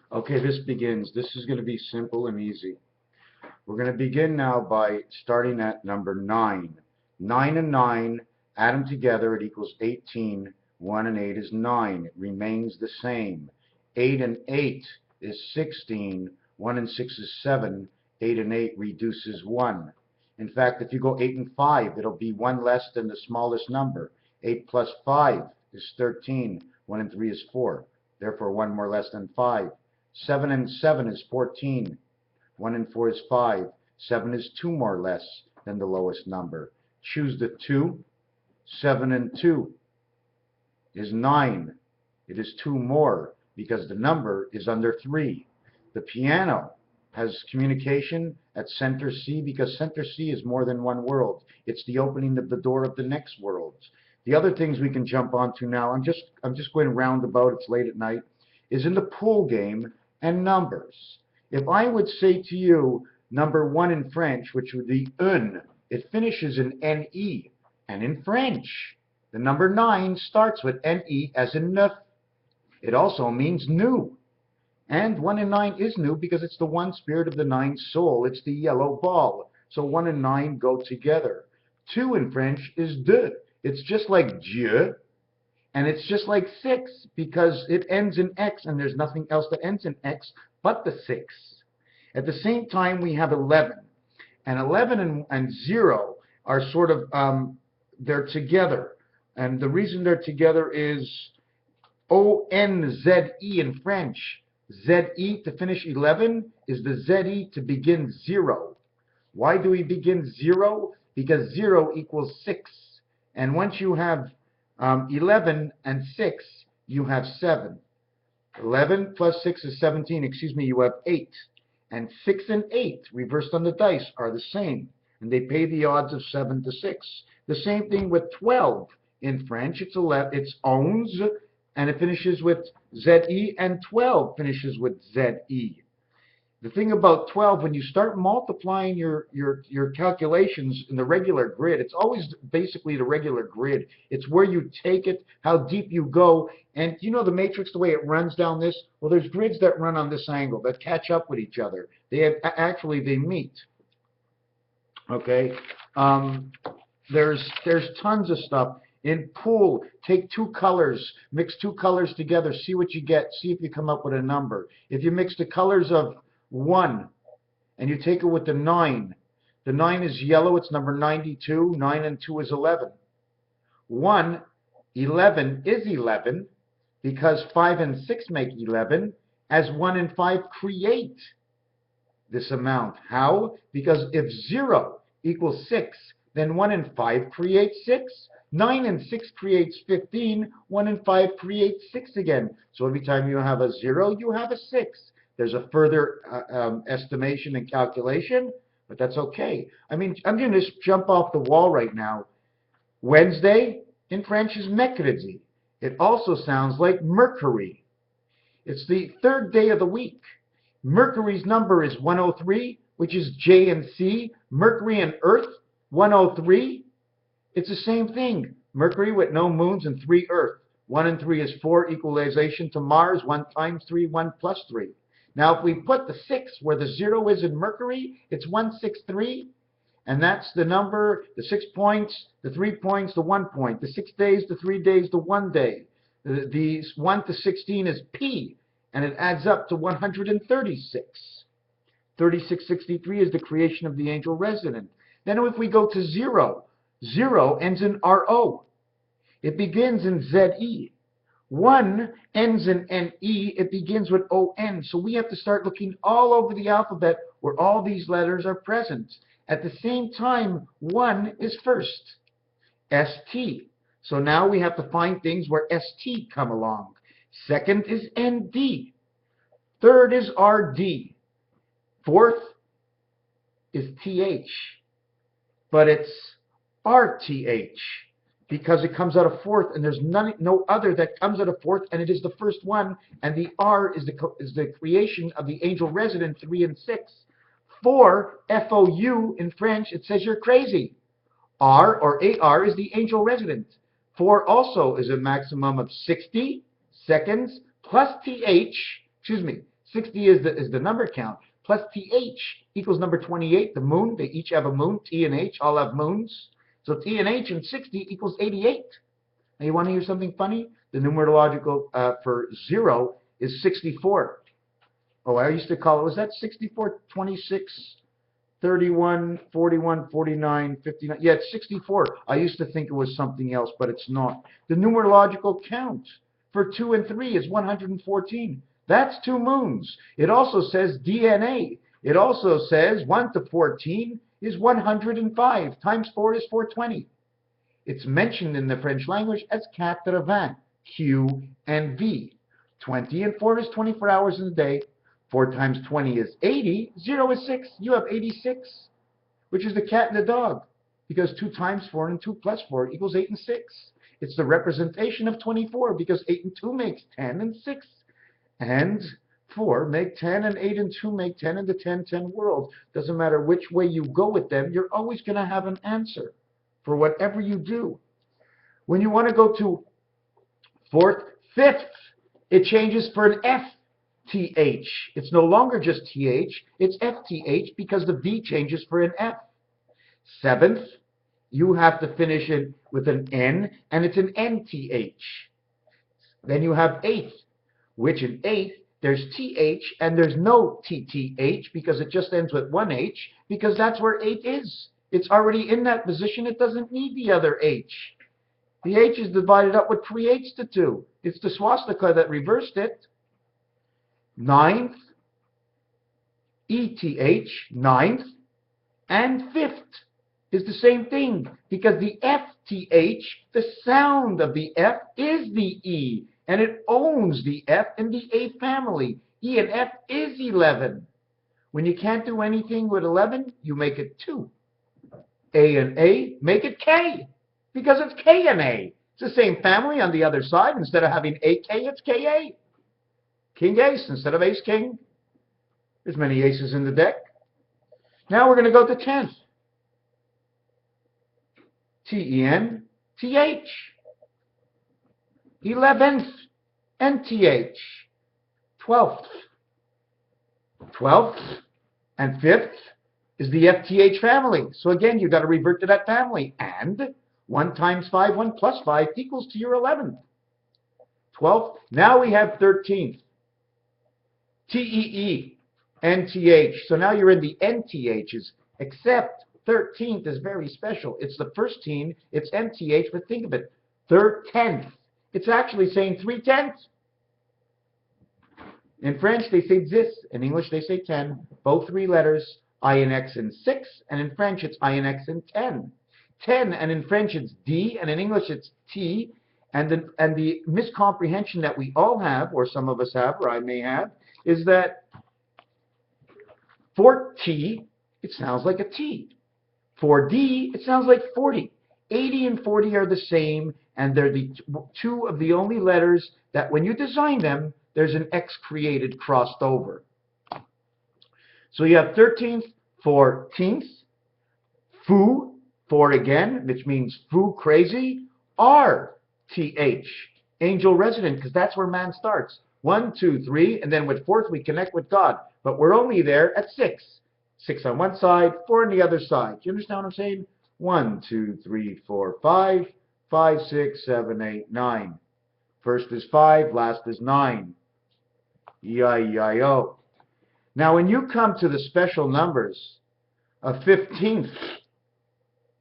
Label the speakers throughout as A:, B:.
A: Okay, this begins. This is going to be simple and easy. We're going to begin now by starting at number 9. 9 and 9, add them together, it equals 18. 1 and 8 is 9. It remains the same. 8 and 8 is 16. 1 and 6 is 7. 8 and 8 reduces 1. In fact, if you go 8 and 5, it'll be 1 less than the smallest number. 8 plus 5 is 13. 1 and 3 is 4. Therefore, 1 more less than 5. 7 and 7 is 14. 1 and 4 is 5. 7 is 2 more less than the lowest number. Choose the 2. 7 and 2 is 9. It is 2 more because the number is under 3. The piano has communication at center C because center C is more than one world. It's the opening of the door of the next world. The other things we can jump onto now, I'm just going roundabout, it's late at night, is in the pool game and numbers. If I would say to you number 1 in French, which would be un, it finishes in ne, and in French, the number 9 starts with ne as in neuf. It also means new. And 1 and 9 is new because it's the one spirit of the 9 soul. It's the yellow ball. So 1 and 9 go together. 2 in French is deux. It's just like Dieu. And it's just like 6 because it ends in X and there's nothing else that ends in X but the 6. At the same time, we have 11. And 11 and 0 are sort of, they're together. And the reason they're together is O-N-Z-E in French. Z-E to finish 11 is the Z-E to begin 0. Why do we begin 0? Because 0 equals 6. And once you have 11 and 6, you have 7. 11 plus 6 is 17. Excuse me, you have 8. And 6 and 8, reversed on the dice, are the same. And they pay the odds of 7 to 6. The same thing with 12. In French, it's 11, it's 11, and it finishes with Z-E, and 12 finishes with Z-E. The thing about 12, when you start multiplying your calculations in the regular grid, it's always basically the regular grid. It's where you take it, how deep you go. And you know the matrix, the way it runs down this? Well, there's grids that run on this angle, that catch up with each other. They have, actually, they meet. Okay? There's tons of stuff. In pool, take 2 colors, mix 2 colors together, see what you get, see if you come up with a number. If you mix the colors of 1 and you take it with the 9 is yellow, it's number 92. 9 and 2 is 11. 11 is 11 because 5 and 6 make 11, as 1 and 5 create this amount. How? Because if 0 equals 6, then 1 and 5 create 6. 9 and 6 creates 15. 1 and 5 creates 6 again. So every time you have a 0, you have a 6. There's a further estimation and calculation, but that's okay. I mean, I'm going to just jump off the wall right now. Wednesday in French is mercredi. It also sounds like Mercury. It's the 3rd day of the week. Mercury's number is 103, which is J and C. Mercury and Earth, 103. It's the same thing. Mercury with no moons and 3 Earth. 1 and 3 is 4, equalization to Mars. 1 times 3, 1 plus 3. Now, if we put the 6 where the 0 is in Mercury, it's 163. And that's the number, the 6 points, the 3 points, the 1 point. The 6 days, the 3 days, the 1 day. The 1 to 16 is P, and it adds up to 136. 3663 is the creation of the angel resident. Then if we go to 0, 0 ends in RO. It begins in ZE. 1 ends in NE. It begins with ON. So we have to start looking all over the alphabet where all these letters are present. At the same time, 1 is first. ST. So now we have to find things where ST come along. Second is ND. Third is RD. Fourth is TH. But it's RTH, because it comes out of fourth, and there's no other that comes out of fourth, and it is the first one, and the R is the creation of the angel resident, 3 and 6. 4, FOU in French, it says you're crazy. R, or AR, is the angel resident. 4 also is a maximum of 60 seconds plus TH, excuse me, 60 is the number count, plus TH equals number 28, the moon. They each have a moon. T and H all have moons. So T and H and 60 equals 88. Now you want to hear something funny? The numerological for 0 is 64. Oh, I used to call it, was that 64, 26, 31, 41, 49, 59? Yeah, it's 64. I used to think it was something else, but it's not. The numerological count for 2 and 3 is 114. That's 2 moons. It also says DNA. It also says 1 to 14 is 105. Times 4 is 420. It's mentioned in the French language as 80, Q and V. 20 and 4 is 24 hours in a day. 4 times 20 is 80. 0 is 6. You have 86, which is the cat and the dog, because 2 times 4 and 2 plus 4 equals 8 and 6. It's the representation of 24, because 8 and 2 makes 10 and 6. And 4 make 10, and 8 and 2 make 10 in the 10-10 world. Doesn't matter which way you go with them, you're always going to have an answer for whatever you do. When you want to go to 4th, 5th, it changes for an FTH. It's no longer just TH, it's FTH because the V changes for an F. 7th, you have to finish it with an N, and it's an NTH. Then you have 8th, which in 8th, there's TH, and there's no TTH because it just ends with one H, because that's where 8 is. It's already in that position. It doesn't need the other H. The H is divided up what creates the 2. It's the swastika that reversed it. 9th, ETH, 9th, and 5th is the same thing, because the FTH, the sound of the F is the E, and it owns the F in the A family. E and F is 11. When you can't do anything with 11, you make it 2. A and A, make it K, because it's K and A. It's the same family on the other side. Instead of having AK, it's KA. King Ace instead of Ace King. There's many aces in the deck. Now we're going to go to 10th. TEN-TH. 11th, NTH. 12th. 12th and 5th is the FTH family. So again, you've got to revert to that family. And 1 times 5, 1 plus 5 equals to your 11th. 12th. Now we have 13th. TEE, NTH. So now you're in the NTHs, except 13th is very special. It's the first teen, it's NTH, but think of it, 10th. It's actually saying 3/10. In French, they say 10. In English, they say 10. Both 3 letters, I and X and 6. And in French, it's I and X and 10. 10, and in French, it's D. And in English, it's T. And the miscomprehension that we all have, or some of us have, or I may have, is that for T, it sounds like a T. For D, it sounds like 40. 80 and 40 are the same, and they're the 2 of the only letters that when you design them, there's an X created crossed over. So you have 13th, 14th, Fou, 4 again, which means Fou, crazy, RTH, angel resident, because that's where man starts. 1, 2, 3, and then with 4th we connect with God. But we're only there at 6. 6 on one side, 4 on the other side. Do you understand what I'm saying? 1, 2, 3, 4, 5, 5, 6, 7, 8, 9. First is 5, last is 9. E-I-E-I-O. Now when you come to the special numbers of 15th,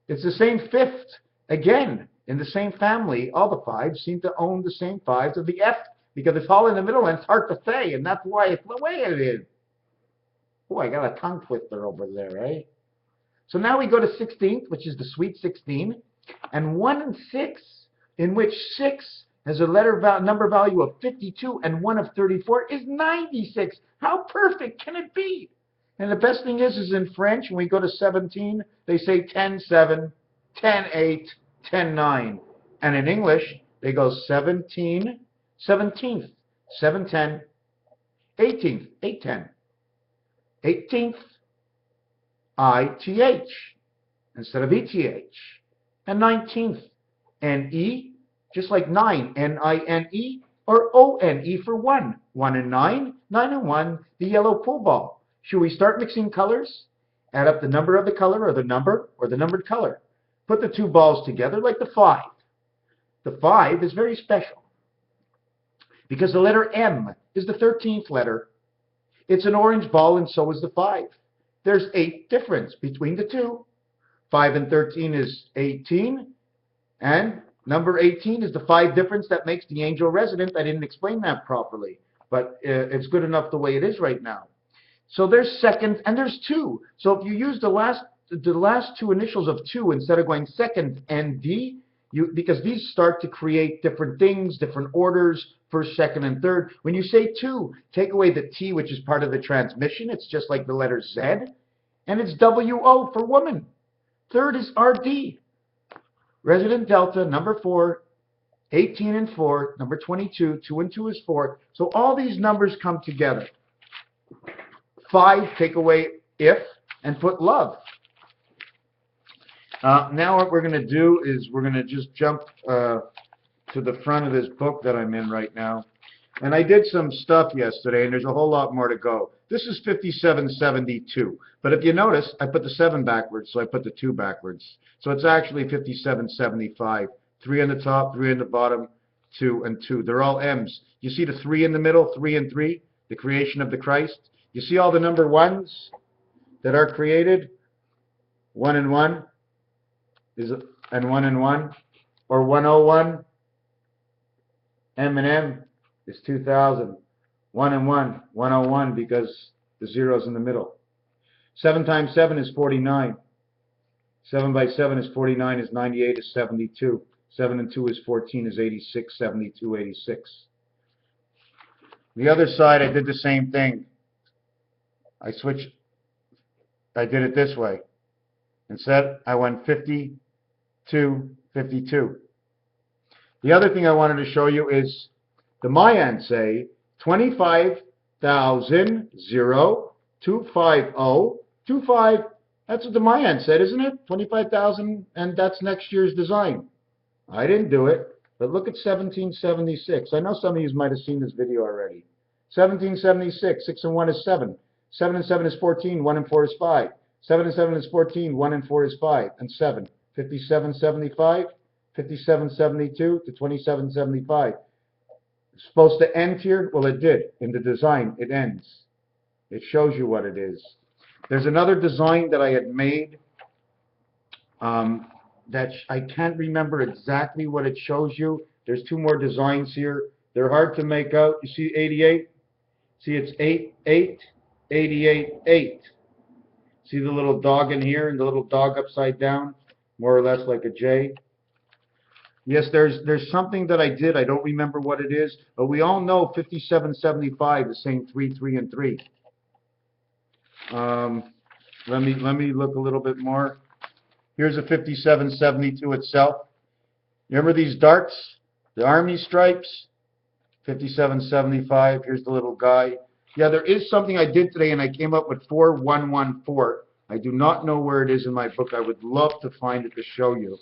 A: it's the same 5th. Again, in the same family, all the 5s seem to own the same 5s of the F, because it's all in the middle and it's hard to say, and that's why it's the way it is. Oh, I got a tongue twister over there, right? So now we go to 16th, which is the sweet 16, and 1 and 6, in which 6 has a number value of 52, and 1 of 34 is 96. How perfect can it be? And the best thing is in French, when we go to 17, they say 10-7, 10-8, 10-9. And in English, they go 17, 17th, 7-10, 18th, 8-10, 18th, ITH instead of ETH, and 19th, NE, just like 9, NINE, or ONE for 1? 1 and 9, 9 and 1, the yellow pool ball. Should we start mixing colors? Add up the number of the color or the numbered color. Put the two balls together like the 5. The 5 is very special because the letter M is the 13th letter. It's an orange ball and so is the 5. There's 8 difference between the two. 5 and 13 is 18, and number 18 is the 5 difference that makes the angel resident. I didn't explain that properly, but it's good enough the way it is right now. So there's second, and there's 2. So if you use the last 2 initials of 2 instead of going second and D, because these start to create different things, different orders, first, second, and third. When you say 2, take away the T, which is part of the transmission. It's just like the letter Z, and it's WO for woman. Third is RD. Resident delta, number 4, 18 and 4, number 22, 2 and 2 is 4. So all these numbers come together. 5, take away if, and put love. Now what we're going to do is we're going to just jump to the front of this book that I'm in right now. And I did some stuff yesterday, and there's a whole lot more to go. This is 5772. But if you notice, I put the 7 backwards, so I put the 2 backwards. So it's actually 5775. 3 on the top, 3 on the bottom, 2 and 2. They're all M's. You see the 3 in the middle, 3 and 3, the creation of the Christ. You see all the number 1s that are created? 1 and 1 and 1 and 1, or 101. M and M is 2000. 1 and 1, 101, because the zero's in the middle. 7 times 7 is 49. 7 by 7 is 49, is 98, is 72. 7 and 2 is 14, is 86, 72, 86. The other side, I did the same thing. I did it this way. Instead, I went 50, 2, 52. The other thing I wanted to show you is the Mayans say 25,000, 250, 25. That's what the Mayans said, isn't it? 25,000, and that's next year's design. I didn't do it, but look at 1776. I know some of you might have seen this video already. 1776, 6 and 1 is 7. 7 and 7 is 14, 1 and 4 is 5. 7 and 7 is 14, 1 and 4 is 5, and 7. 5775, 5772 to 2775. It's supposed to end here? Well, it did. In the design, it ends. It shows you what it is. There's another design that I had made that I can't remember exactly what it shows you. There's 2 more designs here. They're hard to make out. You see 88? See, it's 8, 8, 88, 8. See the little dog in here and the little dog upside down? More or less like a J. Yes, there's something that I did. I don't remember what it is, but we all know 5775 is saying 3, 3, and 3. Let me look a little bit more. Here's a 5772 itself. Remember these darts, the army stripes? 5775. Here's the little guy. Yeah, there is something I did today, and I came up with 4114. I do not know where it is in my book. I would love to find it to show you.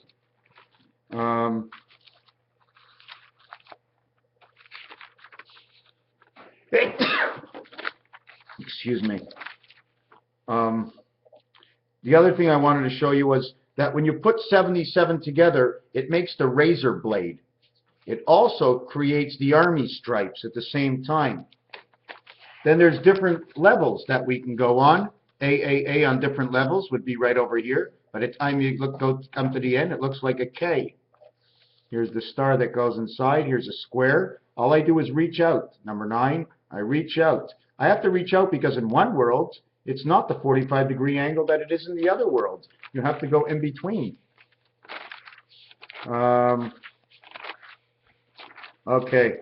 A: Excuse me. The other thing I wanted to show you was that when you put 77 together, it makes the razor blade. It also creates the army stripes at the same time. Then there's different levels that we can go on. AAA on different levels would be right over here. By the time you come to the end, it looks like a K. Here's the star that goes inside. Here's a square. All I do is reach out. Number 9, I reach out. I have to reach out because in one world, it's not the 45-degree angle that it is in the other world. You have to go in between. Okay.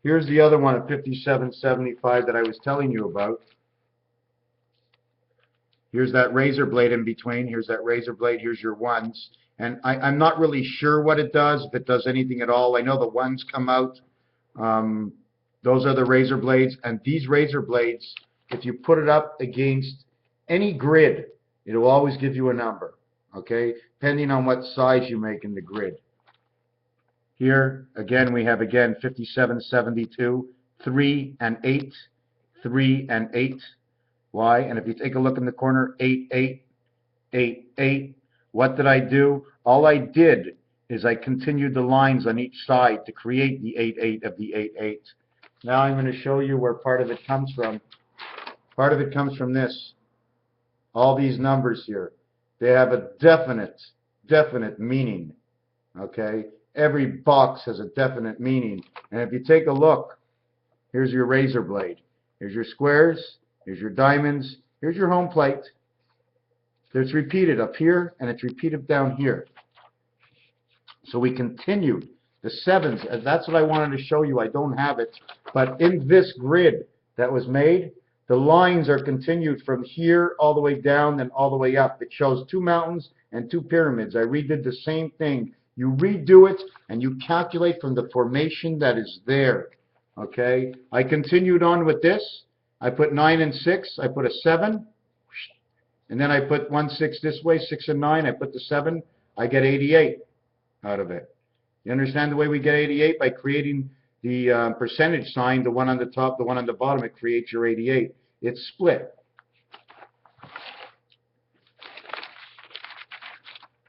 A: Here's the other one at 5775 that I was telling you about. Here's that razor blade in between. Here's that razor blade. Here's your ones. And I'm not really sure what it does, if it does anything at all. I know the ones come out. Those are the razor blades. And these razor blades, if you put it up against any grid, it will always give you a number. Okay? Depending on what size you make in the grid. Here, again, we have, again, 57, 72, 3 and 8, 3 and 8. Why? And if you take a look in the corner, 8, 8, 8, 8. What did I do? All I did is I continued the lines on each side to create the 8, 8 of the 8, 8. Now I'm going to show you where part of it comes from. Part of it comes from this. All these numbers here. They have a definite meaning. Okay? Every box has a definite meaning. And if you take a look, here's your razor blade. Here's your squares. Here's your diamonds. Here's your home plate. It's repeated up here, and it's repeated down here. So we continued. The sevens, and that's what I wanted to show you. I don't have it. But in this grid that was made, the lines are continued from here all the way down and all the way up. It shows 2 mountains and 2 pyramids. I redid the same thing. You redo it, and you calculate from the formation that is there. Okay? I continued on with this. I put 9 and 6. I put a 7. And then I put 1, 6 this way, 6 and 9. I put the 7. I get 88 out of it. You understand the way we get 88? By creating the percentage sign, the one on the top, the one on the bottom, it creates your 88. It's split.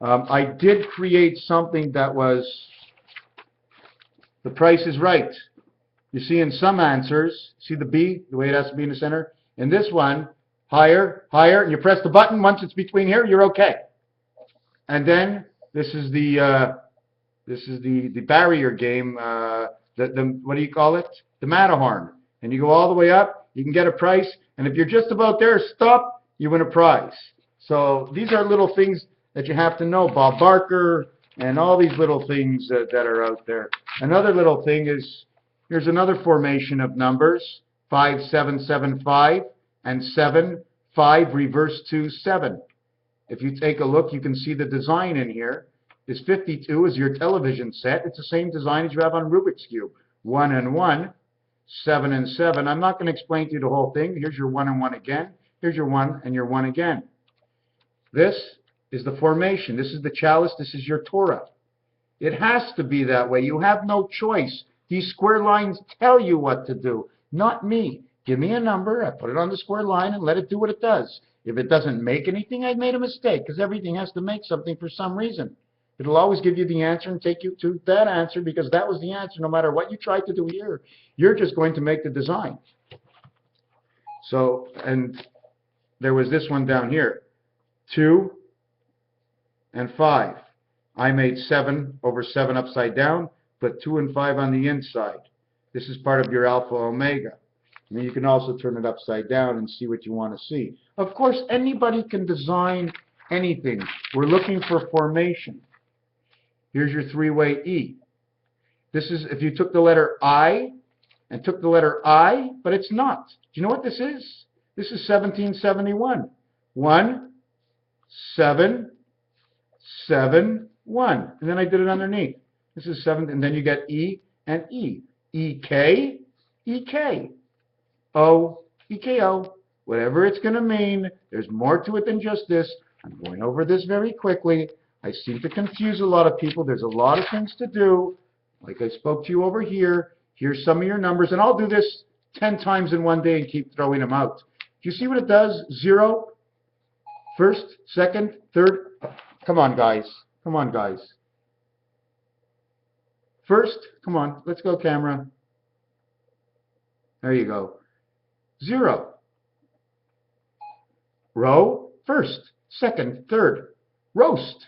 A: I did create something that was, the price is right. You see in some answers, see the B, the way it has to be in the center? In this one, higher, higher, and you press the button. Once it's between here, you're okay. And then this is the barrier game. What do you call it? The Matterhorn. And you go all the way up. You can get a price. And if you're just about there, stop. You win a prize. So these are little things that you have to know. Bob Barker and all these little things that are out there. Another little thing is, here's another formation of numbers. 5, 7, 7, 5. And 7, 5, reverse 2, 7. If you take a look, you can see the design in here. This 52 is your television set. It's the same design as you have on Rubik's Cube. 1 and 1, 7 and 7. I'm not going to explain to you the whole thing. Here's your 1 and 1 again. Here's your 1 and your 1 again. This is the formation. This is the chalice. This is your Torah. It has to be that way. You have no choice. These square lines tell you what to do, not me. Give me a number, I put it on the square line, and let it do what it does. If it doesn't make anything, I made a mistake, because everything has to make something for some reason. It'll always give you the answer and take you to that answer, because that was the answer. No matter what you try to do here, you're just going to make the design. So, and there was this one down here, 2 and 5. I made 7 over 7 upside down, put 2 and 5 on the inside. This is part of your alpha omega. And you can also turn it upside down and see what you want to see. Of course, anybody can design anything. We're looking for formation. Here's your 3-way E. This is, if you took the letter I and took the letter I, but it's not. Do you know what this is? This is 1771. 1, 7, 7, 1. And then I did it underneath. This is 7, and then you get E and E. EK, EK. O, EKO, whatever it's going to mean. There's more to it than just this. I'm going over this very quickly. I seem to confuse a lot of people. There's a lot of things to do. Like I spoke to you over here. Here's some of your numbers. And I'll do this 10 times in one day and keep throwing them out. Do you see what it does? 0, first, second, third. Come on, guys. Come on, guys. First, come on. Let's go, camera. There you go. 0. Row, first, second, third. Roast.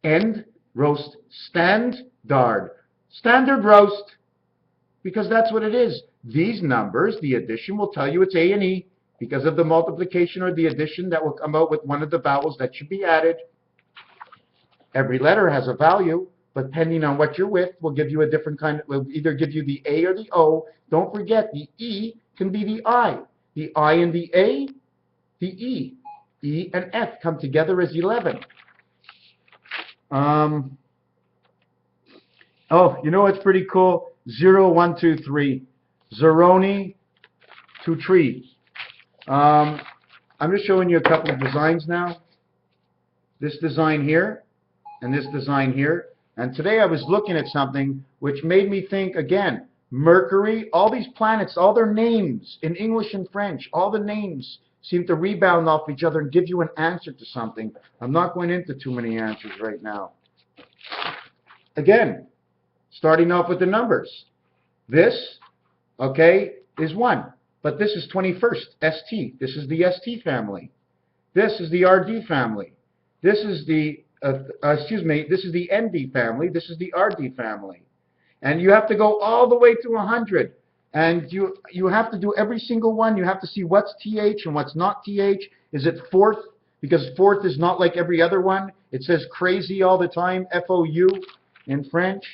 A: End, roast, standard. Standard roast. Because that's what it is. These numbers, the addition will tell you it's A and E because of the multiplication or the addition that will come out with one of the vowels that should be added. Every letter has a value, but depending on what you're with, will give you a different kind. Will either give you the A or the O. Don't forget, the E can be the I. The I and the A, the E. E and F come together as 11. Oh, you know what's pretty cool? 0, 1, 2, 3. Zeroni to tree. I'm just showing you a couple of designs now. This design here and this design here. And today I was looking at something which made me think again. Mercury, all these planets, all their names in English and French, all the names seem to rebound off each other and give you an answer to something. I'm not going into too many answers right now. Again, starting off with the numbers. This, okay, is 1. But this is 21st, ST. This is the ST family. This is the RD family. This is the, this is the ND family. This is the RD family. And you have to go all the way to 100. And you have to do every single one. You have to see what's TH and what's not TH. Is it fourth? Because fourth is not like every other one. It says crazy all the time, FOU in French.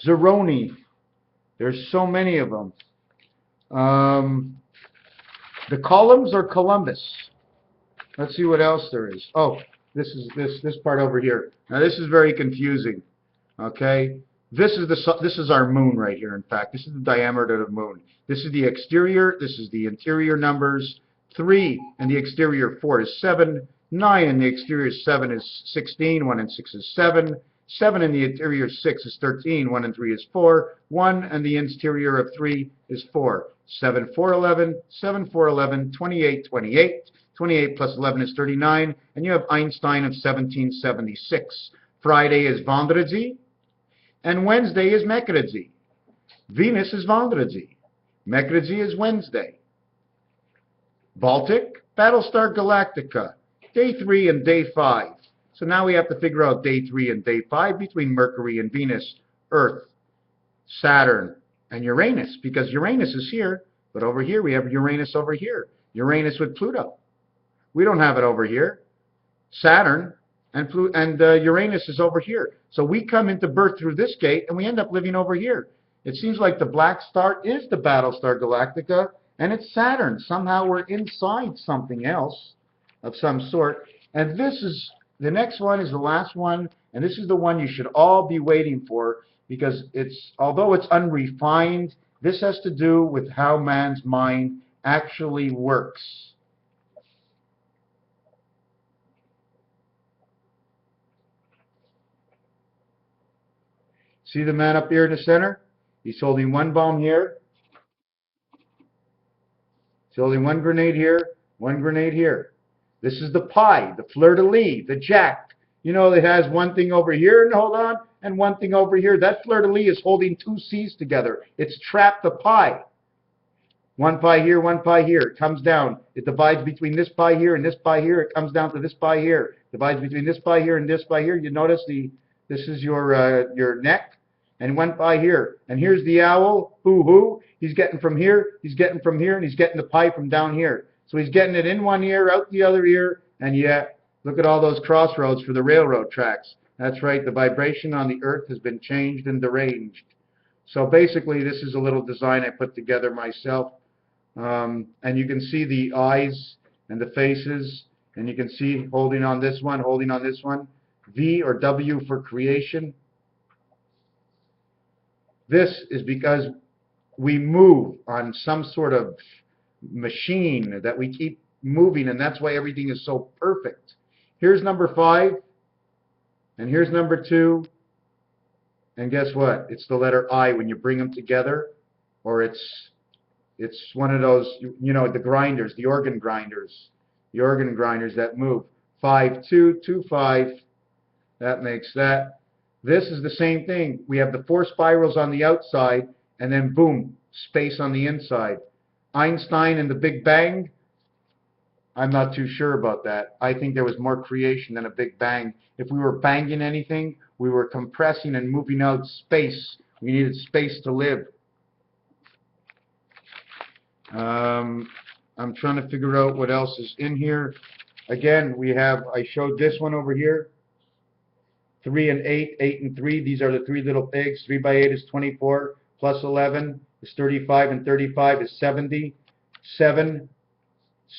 A: Zeroni. There's so many of them. The columns are Columbus. Let's see what else there is. Oh, this is this part over here. Now this is very confusing. Okay, this is our moon right here. In fact, this is the diameter of the moon. This is the exterior. This is the interior numbers. 3 and the exterior 4 is 7. 9 and the exterior 7 is 16. 1 and 6 is 7. 7 and the interior 6 is 13. 1 and 3 is 4. 1 and the interior of 3 is 4. 7, 4, 11. 7, 4, 11. 28, 28. 28 plus 11 is 39. And you have Einstein of 1776. Friday is Vendredi. And Wednesday is Mercredi. Venus is Vendredi. Mercredi is Wednesday. Baltic, Battlestar Galactica. Day 3 and day 5. So now we have to figure out day 3 and day 5 between Mercury and Venus, Earth, Saturn, and Uranus. Because Uranus is here, but over here we have Uranus over here. Uranus with Pluto. We don't have it over here. Saturn and Uranus is over here. So we come into birth through this gate and we end up living over here. It seems like the black star is the Battlestar Galactica and it's Saturn. Somehow we're inside something else of some sort. And this is, the next one is the last one, and this is the one you should all be waiting for because it's, although it's unrefined, this has to do with how man's mind actually works. See the man up here in the center? He's holding one bomb here. He's holding one grenade here, one grenade here. This is the pie, the fleur-de-lis, the jack. You know, it has one thing over here, and hold on, and one thing over here. That fleur-de-lis is holding two C's together. It's trapped the pie. One pie here, one pie here. It comes down. It divides between this pie here and this pie here. It comes down to this pie here. Divides between this pie here and this pie here. You notice this is your neck. And one pie here. And here's the owl. Hoo-hoo. He's getting from here, he's getting from here, and he's getting the pie from down here. So he's getting it in one ear, out the other ear, and yet, look at all those crossroads for the railroad tracks. That's right, the vibration on the earth has been changed and deranged. So basically, this is a little design I put together myself. And you can see the eyes and the faces, and you can see holding on this one, holding on this one. V or W for creation. This is because we move on some sort of machine that we keep moving, and that's why everything is so perfect. Here's number 5, and here's number 2, and guess what? It's the letter I when you bring them together, or it's one of those, you know, the grinders, the organ grinders that move. 5, 2, 2, 5. That makes that. This is the same thing. We have the 4 spirals on the outside, and then boom, space on the inside. Einstein and the Big Bang, I'm not too sure about that. I think there was more creation than a Big Bang. If we were banging anything, we were compressing and moving out space. We needed space to live. I'm trying to figure out what else is in here. Again, I showed this one over here. 3 and 8, 8 and 3. These are the 3 little pigs. 3 by 8 is 24. Plus 11 is 35, and 35 is 70. 7,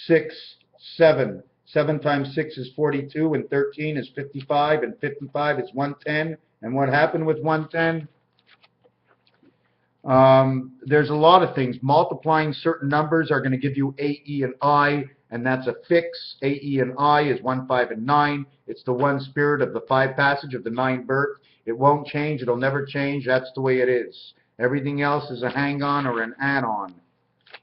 A: 6, 7. 7 times 6 is 42, and 13 is 55, and 55 is 110. And what happened with 110? There's a lot of things. Multiplying certain numbers are going to give you A, E, and I, and that's a fix. A, E, and I is 1, 5, and 9. It's the one spirit of the 5 passage of the 9 birth. It won't change. It'll never change. That's the way it is. Everything else is a hang-on or an add-on.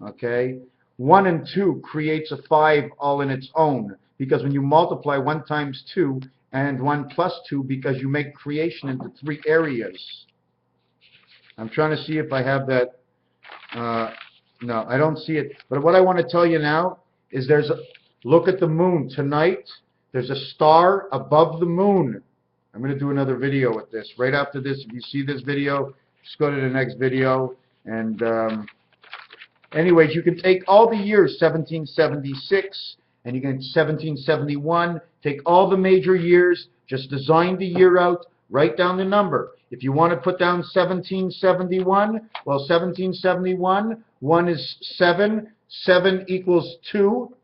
A: Okay? 1 and 2 creates a 5 all in its own, because when you multiply 1 times 2 and 1 plus 2, because you make creation into 3 areas. I'm trying to see if I have that. No, I don't see it. But what I want to tell you now is look at the moon tonight. There's a star above the moon. I'm going to do another video with this. Right after this, if you see this video, just go to the next video. And anyways, you can take all the years, 1776, and you can 1771, take all the major years, just design the year out, write down the number. If you want to put down 1771, well, 1771, 1 is 7, 7 equals 2,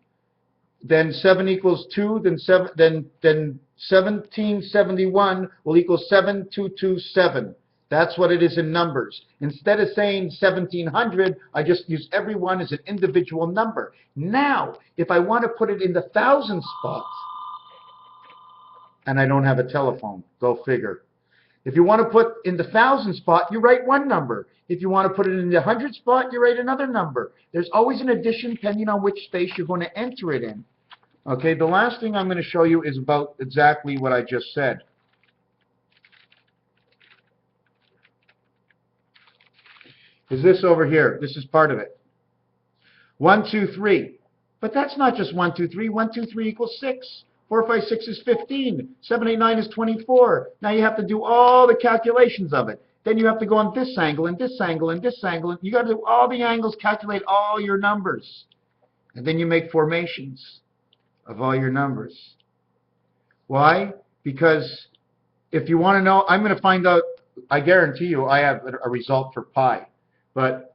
A: then 7 equals 2, then 1771 will equal 7227. That's what it is in numbers. Instead of saying 1700, I just use every one as an individual number. Now, if I want to put it in the thousand spot, and I don't have a telephone, go figure. If you want to put in the thousand spot, you write one number. If you want to put it in the hundred spot, you write another number. There's always an addition depending on which space you're going to enter it in. Okay, the last thing I'm going to show you is about exactly what I just said. Is this over here? This is part of it. 1, 2, 3. But that's not just 1, 2, 3. 1, 2, 3 equals 6. 4, 5, 6 is 15. 7, 8, 9 is 24. Now you have to do all the calculations of it. Then you have to go on this angle and this angle and this angle. You got to do all the angles, calculate all your numbers. And then you make formations of all your numbers. Why? Because if you want to know, I'm going to find out, I guarantee you I have a result for pi. But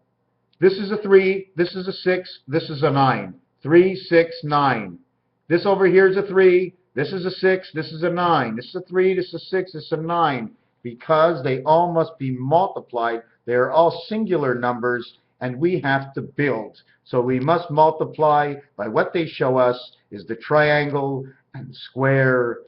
A: this is a 3, this is a 6, this is a 9. 3, 6, 9. This over here is a 3, this is a 6, this is a 9. This is a 3, this is a 6, this is a 9. Because they all must be multiplied. They are all singular numbers, and we have to build. So we must multiply by what they show us is the triangle and the square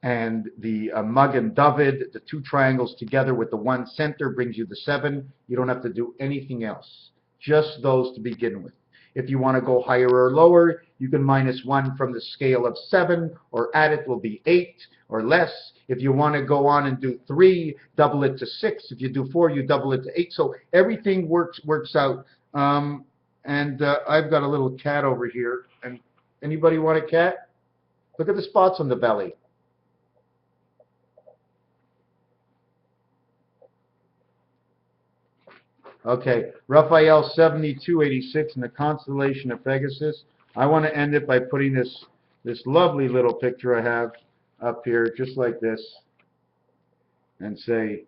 A: and the mug and David. The two triangles together with the one center brings you the 7. You don't have to do anything else. Just those to begin with. If you want to go higher or lower, you can minus 1 from the scale of 7, or add it will be 8 or less. If you want to go on and do 3, double it to 6. If you do 4, you double it to 8. So everything works out. I've got a little cat over here. And anybody want a cat? Look at the spots on the belly. Okay, Raphael 7286 in the constellation of Pegasus. I want to end it by putting this lovely little picture I have up here, just like this, and say,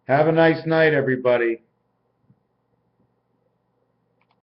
A: have a nice night, everybody.